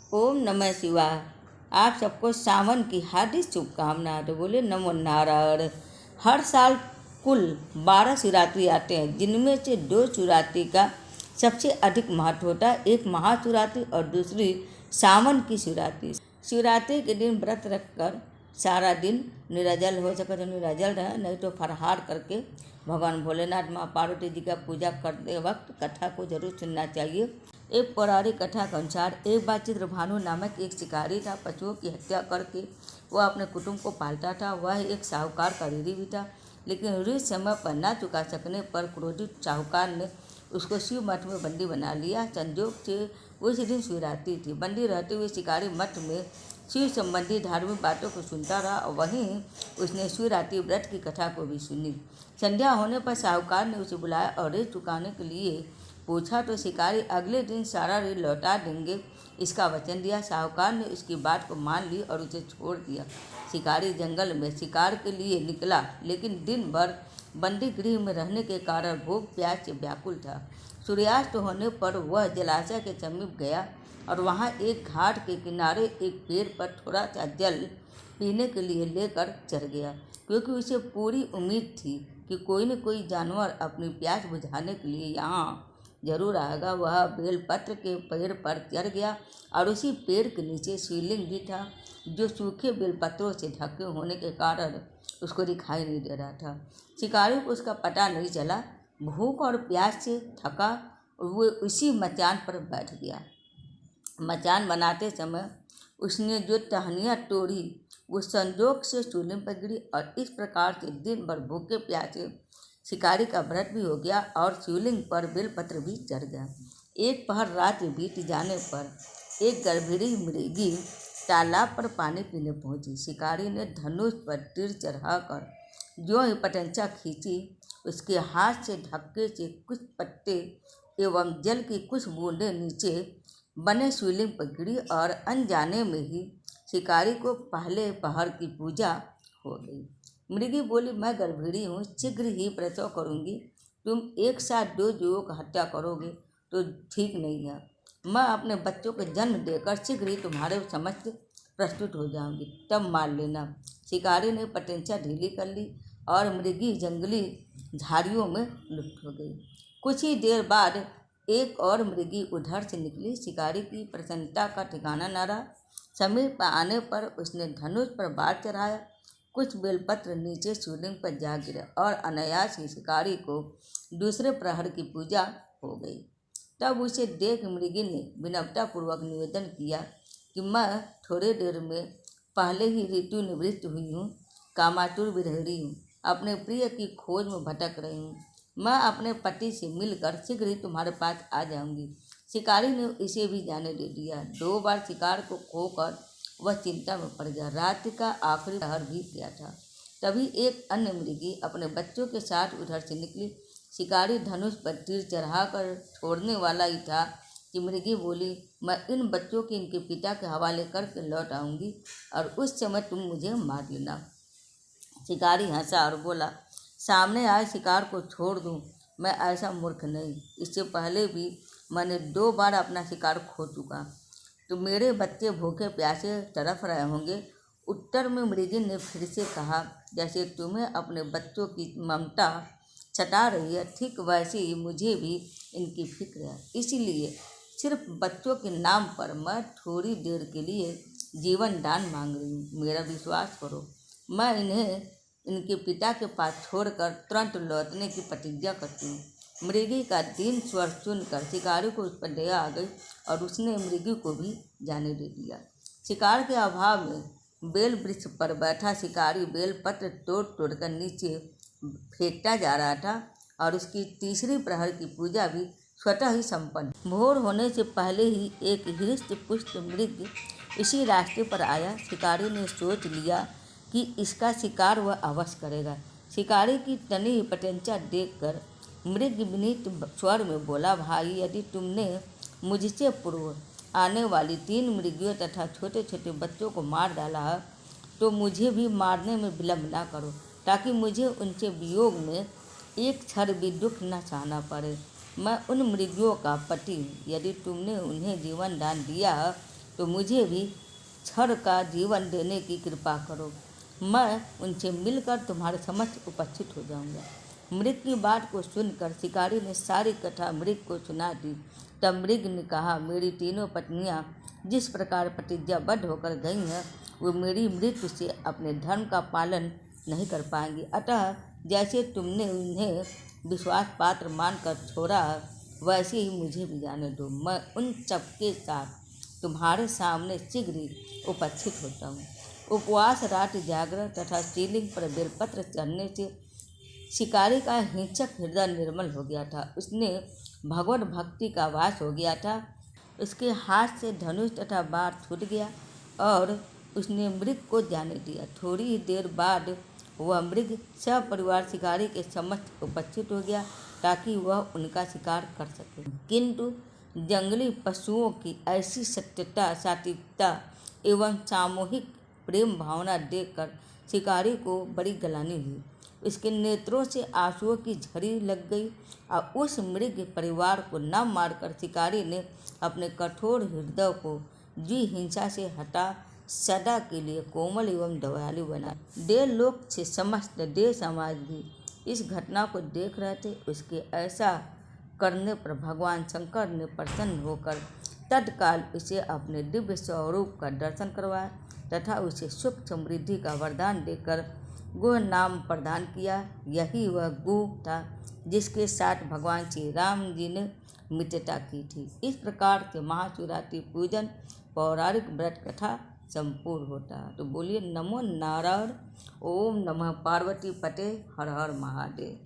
ओम नमः शिवाय। आप सबको सावन की हार्दिक शुभकामनाएं। तो बोले नमो नारायण। हर साल कुल 12 शिवरात्रि आते हैं, जिनमें से 2 शिवरात्रि का सबसे अधिक महत्व होता है। एक महाशिवरात्रि और दूसरी सावन की शिवरात्रि। शिवरात्रि के दिन व्रत रखकर सारा दिन निर्जल हो सके तो निर्जल रहे, नहीं तो फलाहार करके भगवान भोलेनाथ माँ पार्वती जी का पूजा करते वक्त कथा को जरूर सुनना चाहिए। एक पौराणिक कथा के अनुसार एक बार चित्रभानु नामक एक शिकारी था। पशुओं की हत्या करके वह अपने कुटुंब को पालता था। वह एक साहूकार का ऋणी भी था, लेकिन ऋण समय पर न चुका सकने पर क्रोधित साहूकार ने उसको शिव मठ में बंदी बना लिया। संजोग से उस दिन शिवरात्रि थी। बंदी रहते हुए शिकारी मठ में शिव संबंधी धार्मिक बातों को सुनता रहा और वहीं उसने शिवरात्रि व्रत की कथा को भी सुनी। संध्या होने पर साहूकार ने उसे बुलाया और ऋण चुकाने के लिए पूछा तो शिकारी अगले दिन सारा ऋण लौटा देंगे इसका वचन दिया। साहूकार ने उसकी बात को मान ली और उसे छोड़ दिया। शिकारी जंगल में शिकार के लिए निकला, लेकिन दिन भर बंदी गृह में रहने के कारण भूख प्यास से व्याकुल था। सूर्यास्त होने पर वह जलाशय के समीप गया और वहां एक घाट के किनारे एक पेड़ पर थोड़ा सा जल पीने के लिए लेकर चढ़ गया, क्योंकि उसे पूरी उम्मीद थी कि कोई न कोई जानवर अपनी प्यास बुझाने के लिए यहाँ जरूर आएगा। वह बेलपत्र के पेड़ पर चढ़ गया और उसी पेड़ के नीचे शिवलिंग भी था, जो सूखे बेलपत्रों से ढके होने के कारण उसको दिखाई नहीं दे रहा था। शिकारी को उसका पता नहीं चला। भूख और प्यास से थका वो उसी मचान पर बैठ गया। मचान बनाते समय उसने जो टहनियाँ तोड़ी वो संजोग से शिवलिंग पर गिरी और इस प्रकार से दिन भर भूखे प्यासे शिकारी का व्रत भी हो गया और शिवलिंग पर बेलपत्र भी चढ़ गया। एक पहर रात्रि बीत जाने पर एक गर्भिणी मृगी तालाब पर पानी पीने पहुंची। शिकारी ने धनुष पर तीर चढ़ाकर जो ही पतंचा खींची, उसके हाथ से धक्के से कुछ पत्ते एवं जल की कुछ बूंदें नीचे बने शिवलिंग पर गिरी और अनजाने में ही शिकारी को पहले पहर की पूजा हो गई। मृगी बोली, मैं गर्भिणी हूँ, शीघ्र ही प्रसव करूँगी। तुम एक साथ 2 जीवों की हत्या करोगे तो ठीक नहीं है। मैं अपने बच्चों को जन्म देकर शीघ्र ही तुम्हारे समक्ष प्रस्तुत हो जाऊँगी, तब मार लेना। शिकारी ने पतंचा ढीली कर ली और मृगी जंगली झाड़ियों में लुप्त हो गई। कुछ ही देर बाद एक और मृगी उधर से निकली। शिकारी की प्रसन्नता का ठिकाना न रहा। समीप आने पर उसने धनुष पर बाढ़ चढ़ाया। कुछ बेलपत्र नीचे शिवलिंग पर जा गिरे और अनायास ही शिकारी को दूसरे प्रहर की पूजा हो गई। तब उसे देख मृगी ने विनम्रतापूर्वक निवेदन किया कि मैं थोड़ी देर में पहले ही ऋतु निवृत्त हुई हूँ, कामातुर विरहिणी हूँ, अपने प्रिय की खोज में भटक रही हूँ। मैं अपने पति से मिलकर शीघ्र ही तुम्हारे पास आ जाऊँगी। शिकारी ने इसे भी जाने दे दिया। 2 बार शिकार को खोकर वह चिंता में पड़ गया। रात्रि का आखिरी पहर बीत गया था। तभी एक अन्य मृगी अपने बच्चों के साथ उधर से निकली। शिकारी धनुष पर तीर चढ़ाकर छोड़ने वाला ही था कि मृगी बोली, मैं इन बच्चों की इनके पिता के हवाले करके लौट आऊँगी और उस समय तुम मुझे मार लेना। शिकारी हंसा और बोला, सामने आए शिकार को छोड़ दूँ? मैं ऐसा मूर्ख नहीं। इससे पहले भी मैंने 2 बार अपना शिकार खो चुका। तो मेरे बच्चे भूखे प्यासे तड़फ रहे होंगे। उत्तर में मृगी ने फिर से कहा, जैसे तुम्हें अपने बच्चों की ममता सता रही है, ठीक वैसे ही मुझे भी इनकी फिक्र है। इसीलिए सिर्फ बच्चों के नाम पर मैं थोड़ी देर के लिए जीवन दान मांग रही हूँ। मेरा विश्वास करो, मैं इन्हें इनके पिता के पास छोड़कर तुरंत लौटने की प्रतिज्ञा करती हूँ। मृगी का दीन स्वर सुनकर शिकारी को उस पर दया आ गई और उसने मृगी को भी जाने दे दिया। शिकार के अभाव में बेल वृक्ष पर बैठा शिकारी बेल पत्र तोड़ तोड़कर नीचे फेंकता जा रहा था और उसकी तीसरी प्रहर की पूजा भी स्वतः ही संपन्न। भोर होने से पहले ही एक हृष्ट पुष्ट मृग इसी रास्ते पर आया। शिकारी ने सोच लिया कि इसका शिकार वह अवश्य करेगा। शिकारी की तनी हुई पतंचा देखकर मृग विनीत स्वर में बोला, भाई, यदि तुमने मुझसे पूर्व आने वाली 3 मृगियों तथा छोटे छोटे बच्चों को मार डाला है, तो मुझे भी मारने में विलम्ब ना करो, ताकि मुझे उनसे वियोग में एक क्षण भी दुख न सहना पड़े। मैं उन मृगियों का पति हूँ। यदि तुमने उन्हें जीवन दान दिया है तो मुझे भी क्षण का जीवन देने की कृपा करो। मैं उनसे मिलकर तुम्हारे समक्ष उपस्थित हो जाऊंगा। मृग की बात को सुनकर शिकारी ने सारी कथा मृग को सुना दी। तब मृग ने कहा, मेरी तीनों पत्नियां जिस प्रकार प्रतिज्ञाबद्ध होकर गई हैं, वो मेरी मृत्यु से अपने धर्म का पालन नहीं कर पाएंगी। अतः जैसे तुमने उन्हें विश्वास पात्र मानकर छोड़ा, वैसे ही मुझे भी जाने दो। मैं उन सबके साथ तुम्हारे सामने शीघ्र ही उपस्थित होता हूँ। उपवास, रात जागरण तथा शिवलिंग पर बेलपत्र चढ़ने से शिकारी का हिंसक हृदय निर्मल हो गया था। उसने भगवत भक्ति का वास हो गया था। उसके हाथ से धनुष तथा बाण छूट गया और उसने मृग को जाने दिया। थोड़ी ही देर बाद वह मृग सपरिवार शिकारी के समक्ष उपस्थित हो गया ताकि वह उनका शिकार कर सके। किंतु जंगली पशुओं की ऐसी सत्यता, सात्विकता एवं सामूहिक प्रेम भावना देखकर शिकारी को बड़ी गलानी हुई। उसके नेत्रों से आंसुओं की झड़ी लग गई और उस मृग परिवार को न मारकर शिकारी ने अपने कठोर हृदय को जी हिंसा से हटा सदा के लिए कोमल एवं दयालु बना। देवलोक से समस्त देव समाज भी इस घटना को देख रहे थे। उसके ऐसा करने पर भगवान शंकर ने प्रसन्न होकर तत्काल उसे अपने दिव्य स्वरूप का दर्शन करवाया तथा उसे सुख समृद्धि का वरदान देकर गो नाम प्रदान किया। यही वह गो था जिसके साथ भगवान श्री राम जी ने मित्रता की थी। इस प्रकार से महाशिवरात्रि पूजन पौराणिक व्रत कथा संपूर्ण होता है। तो बोलिए नमो नारायण। ओम नमः पार्वती पते, हर हर महादेव।